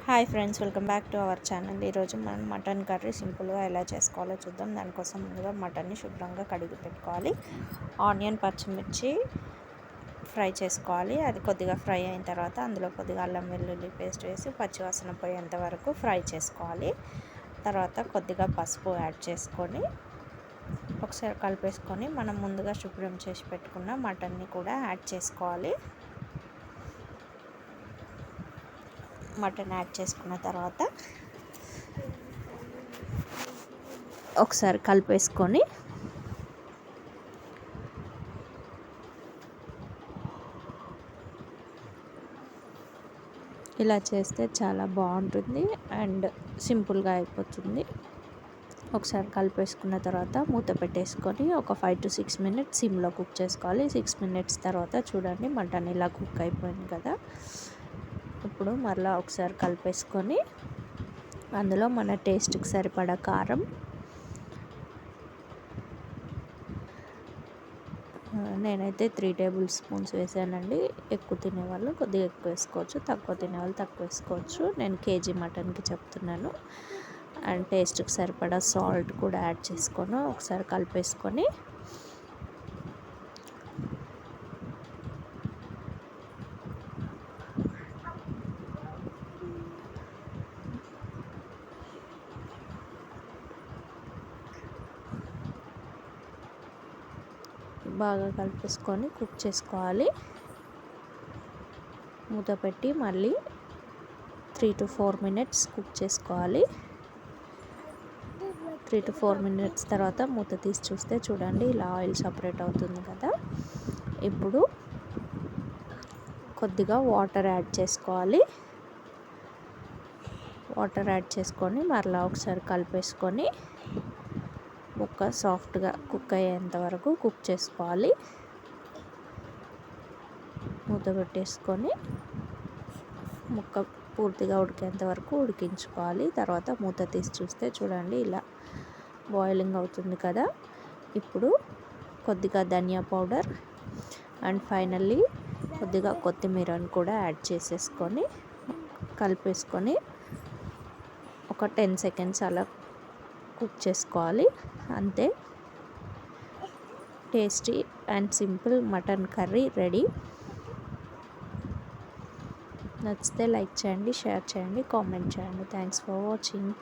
Hi friends, welcome back to our channel. ఈరోజు మనం mutton curry సింపుల్గా ఎలా చేసుకోవాలో చూద్దాం. దానికోసం ముందుగా మటన్ని శుభ్రంగా కడిగి పెట్టుకోవాలి. ఆనియన్, పచ్చిమిర్చి ఫ్రై చేసుకోవాలి. అది కొద్దిగా ఫ్రై అయిన తర్వాత అందులో కొద్దిగా అల్లం వెల్లుల్లి పేస్ట్ వేసి పచ్చివాసన పోయేంత వరకు ఫ్రై చేసుకోవాలి. తర్వాత కొద్దిగా పసుపు యాడ్ చేసుకొని ఒకసారి కలిపేసుకొని మనం ముందుగా శుభ్రం చేసి పెట్టుకున్న మటన్ని కూడా యాడ్ చేసుకోవాలి. మటన్ యాడ్ చేసుకున్న తర్వాత ఒకసారి కలిపేసుకొని ఇలా చేస్తే చాలా బాగుంటుంది అండ్ సింపుల్గా అయిపోతుంది. ఒకసారి కలిపేసుకున్న తర్వాత మూత పెట్టేసుకొని ఒక 5 to 6 minutes సిమ్లో కుక్ చేసుకోవాలి. 6 minutes తర్వాత చూడండి మటన్ ఇలా కుక్ అయిపోయింది కదా. ఇప్పుడు మరలా ఒకసారి కలిపేసుకొని అందులో మన టేస్ట్కి సరిపడా కారం, నేనైతే 3 tablespoons వేసానండి. ఎక్కువ తినేవాళ్ళు కొద్దిగా ఎక్కువ వేసుకోవచ్చు, తక్కువ తినేవాళ్ళు తక్కువ వేసుకోవచ్చు. నేను కేజీ మటన్కి చెప్తున్నాను. అండ్ టేస్ట్కి సరిపడా సాల్ట్ కూడా యాడ్ చేసుకొని ఒకసారి కలిపేసుకొని బాగా కలిపేసుకొని కుక్ చేసుకోవాలి. మూత పెట్టి మళ్ళీ 3 to 4 minutes కుక్ చేసుకోవాలి. 3 to 4 minutes తర్వాత మూత తీసి చూస్తే చూడండి ఇలా ఆయిల్ సపరేట్ అవుతుంది కదా. ఇప్పుడు కొద్దిగా వాటర్ యాడ్ చేసుకోవాలి. వాటర్ యాడ్ చేసుకొని మరలా ఒకసారి కలిపేసుకొని ముక్క సాఫ్ట్గా కుక్ అయ్యేంత వరకు కుక్ చేసుకోవాలి. మూత పెట్టేసుకొని ముక్క పూర్తిగా ఉడికేంత వరకు ఉడికించుకోవాలి. తర్వాత మూత తీసి చూస్తే చూడండి ఇలా బాయిలింగ్ అవుతుంది కదా. ఇప్పుడు కొద్దిగా ధనియా పౌడర్ అండ్ ఫైనల్లీ కొద్దిగా కొత్తిమీరని కూడా యాడ్ చేసేసుకొని కలిపేసుకొని ఒక 10 seconds అలా కుక్ చేసుకోవాలి. అంతే, tasty and simple mutton curry ready. నచ్చితే లైక్ చేయండి, షేర్ చేయండి, కామెంట్ చేయండి. Thanks for watching.